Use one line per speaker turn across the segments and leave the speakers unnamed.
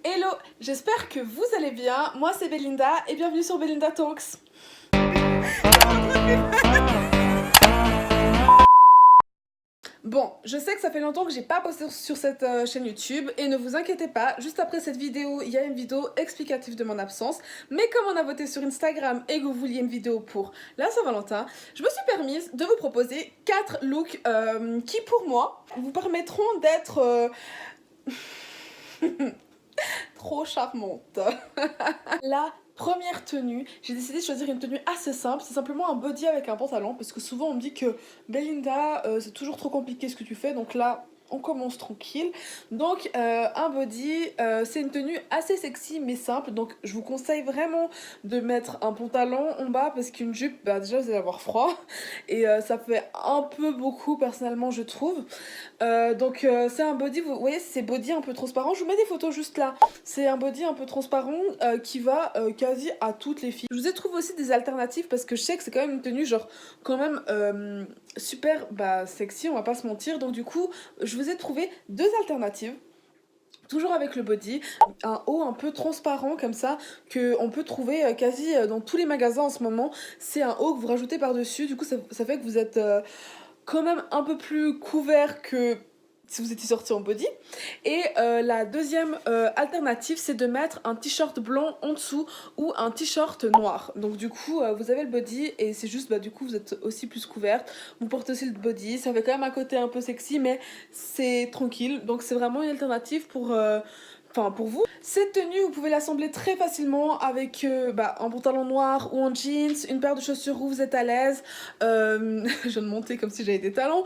Hello, j'espère que vous allez bien. Moi c'est Belinda et bienvenue sur Belinda Talks. Bon, je sais que ça fait longtemps que j'ai pas posté sur cette chaîne YouTube et ne vous inquiétez pas, juste après cette vidéo, il y a une vidéo explicative de mon absence. Mais comme on a voté sur Instagram et que vous vouliez une vidéo pour la Saint-Valentin, je me suis permise de vous proposer 4 looks qui pour moi vous permettront d'être trop charmante. La première tenue, j'ai décidé de choisir une tenue assez simple, c'est simplement un body avec un pantalon parce que souvent on me dit que Belinda c'est toujours trop compliqué ce que tu fais, donc là on commence tranquille. Donc un body, c'est une tenue assez sexy mais simple, donc je vous conseille vraiment de mettre un pantalon en bas parce qu'une jupe, bah déjà vous allez avoir froid et ça fait un peu beaucoup personnellement je trouve. Donc c'est un body, vous voyez c'est body un peu transparent, je vous mets des photos juste là. C'est un body un peu transparent qui va quasi à toutes les filles. Je vous ai trouvé aussi des alternatives parce que je sais que c'est quand même une tenue genre quand même super sexy, on va pas se mentir. Donc du coup je vous ai trouvé deux alternatives. Toujours avec le body, un haut un peu transparent comme ça, qu'on peut trouver quasi dans tous les magasins en ce moment. C'est un haut que vous rajoutez par-dessus, du coup ça fait que vous êtes quand même un peu plus couvert que si vous étiez sorti en body. Et la deuxième alternative, c'est de mettre un t-shirt blanc en dessous ou un t-shirt noir. Donc du coup, vous avez le body et c'est juste, du coup, vous êtes aussi plus couverte. Vous portez aussi le body, ça fait quand même un côté un peu sexy, mais c'est tranquille. Donc c'est vraiment une alternative pour vous. Cette tenue, vous pouvez l'assembler très facilement avec un pantalon noir ou en jeans, une paire de chaussures où vous êtes à l'aise. Je viens de monter comme si j'avais des talons.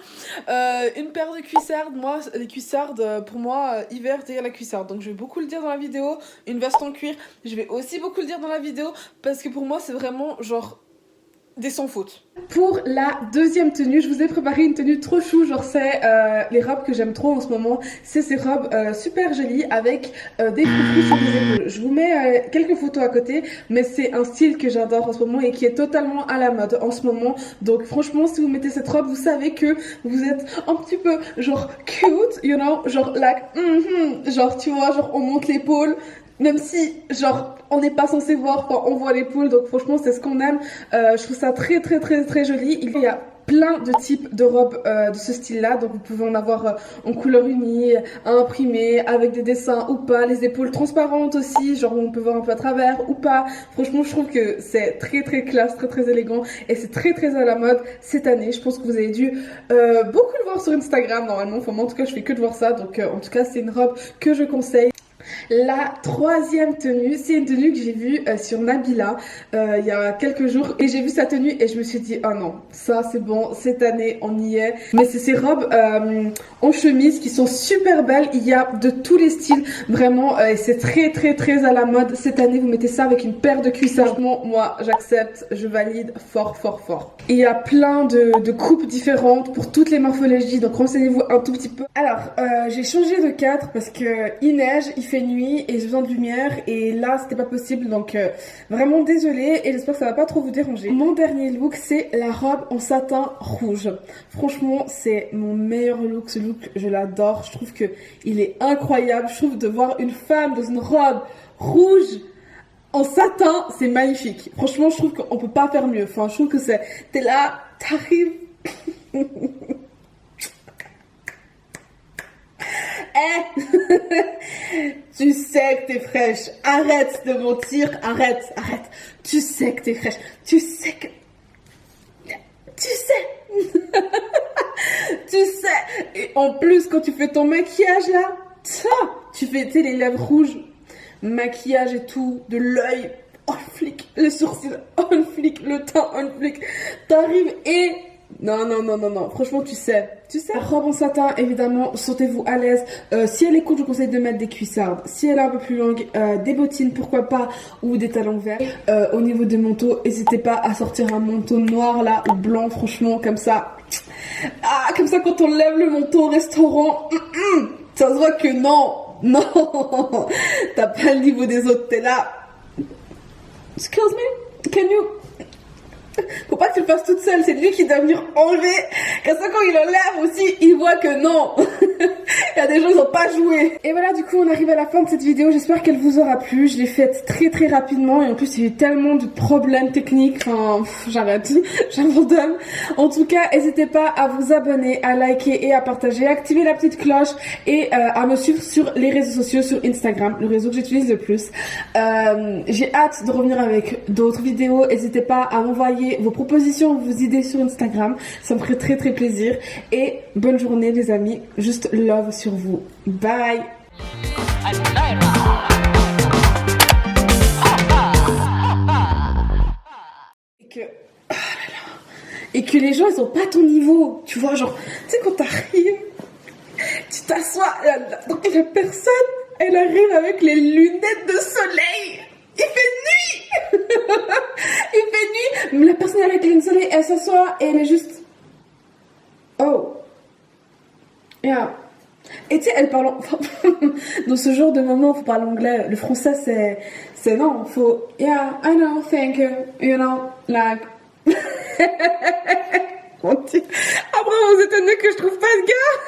Une paire de cuissardes. Moi, les cuissardes, pour moi, hiver, c'est la cuissarde. Donc je vais beaucoup le dire dans la vidéo. Une veste en cuir, je vais aussi beaucoup le dire dans la vidéo parce que pour moi, c'est vraiment genre des sans faute. Pour la deuxième tenue, je vous ai préparé une tenue trop chou, genre c'est les robes que j'aime trop en ce moment, c'est ces robes super jolies avec des froufrous sur les épaules. Je vous mets quelques photos à côté, mais c'est un style que j'adore en ce moment et qui est totalement à la mode en ce moment. Donc franchement, si vous mettez cette robe, vous savez que vous êtes un petit peu genre cute, you know, genre like, genre tu vois, genre on monte l'épaule. Même si, genre, on n'est pas censé voir quand on voit l'épaule, donc franchement, c'est ce qu'on aime. Je trouve ça très, très, très, très joli. Il y a plein de types de robes de ce style-là, donc vous pouvez en avoir en couleur unie, à imprimer, avec des dessins ou pas, les épaules transparentes aussi, genre on peut voir un peu à travers ou pas. Franchement, je trouve que c'est très, très classe, très, très élégant et c'est très, très à la mode cette année. Je pense que vous avez dû beaucoup le voir sur Instagram normalement. Enfin, moi, en tout cas, je fais que de voir ça, donc en tout cas, c'est une robe que je conseille. La troisième tenue, c'est une tenue que j'ai vue sur Nabila il y a quelques jours et j'ai vu sa tenue et je me suis dit oh non, ça c'est bon, cette année on y est. Mais c'est ces robes en chemise qui sont super belles, il y a de tous les styles vraiment et c'est très très très à la mode cette année. Vous mettez ça avec une paire de cuissards, moi j'accepte, je valide fort fort fort. Et il y a plein de coupes différentes pour toutes les morphologies, donc renseignez-vous un tout petit peu. Alors j'ai changé de cadre parce que il neige, il fait nuit et j'ai besoin de lumière et là c'était pas possible, donc vraiment désolée et j'espère que ça va pas trop vous déranger. Mon dernier look, c'est la robe en satin rouge. Franchement c'est mon meilleur look, ce look je l'adore, je trouve que il est incroyable. Je trouve de voir une femme dans une robe rouge en satin, c'est magnifique. Franchement je trouve qu'on peut pas faire mieux, enfin je trouve que c'est, t'es là, t'arrives tu sais que t'es fraîche. Arrête de mentir. Arrête. Tu sais que t'es fraîche. Tu sais. Tu sais. Et en plus, quand tu fais ton maquillage là, tu fais les lèvres rouges, maquillage et tout, de l'œil on flic, les sourcils on flic, le teint on flic. T'arrives et non, franchement tu sais. La robe en satin, évidemment, sentez-vous à l'aise. Si elle est courte, je vous conseille de mettre des cuissardes. Si elle est un peu plus longue, des bottines, pourquoi pas, ou des talons verts. Au niveau des manteaux, n'hésitez pas à sortir un manteau noir là, ou blanc, franchement, comme ça. Ah, comme ça quand on lève le manteau au restaurant, ça se voit que non, t'as pas le niveau des autres, t'es là. Excuse me, can you... Faut pas que tu le fasses toute seule, c'est lui qui doit venir enlever. Comme ça, quand il enlève aussi, il voit que non. Il y a des gens, ils ont pas joué. Et voilà, du coup, on arrive à la fin de cette vidéo. J'espère qu'elle vous aura plu. Je l'ai faite très très rapidement. Et en plus, il y a eu tellement de problèmes techniques. Enfin, j'arrête. J'abandonne. En tout cas, n'hésitez pas à vous abonner, à liker et à partager. Activer la petite cloche et à me suivre sur les réseaux sociaux, sur Instagram, le réseau que j'utilise le plus. J'ai hâte de revenir avec d'autres vidéos. N'hésitez pas à m'envoyer vos propositions, vos idées sur Instagram. Ça me ferait très très plaisir. Et bonne journée les amis. Juste love sur vous. Bye. Et que les gens ils ont pas ton niveau. Tu vois, genre, tu sais quand t'arrives, tu t'assois, donc la personne, elle arrive avec les lunettes de soleil. Il fait nuit. Il fait nuit. La personne avec les lunettes de soleil, elle s'assoit et elle est juste... Oh. Yeah. Et tu sais, elle parle... Dans ce genre de moment, faut parler anglais. Le français, c'est non. Faut... Yeah, I know, thank you. You know, like... Après, vous étonnez que je trouve pas de gars.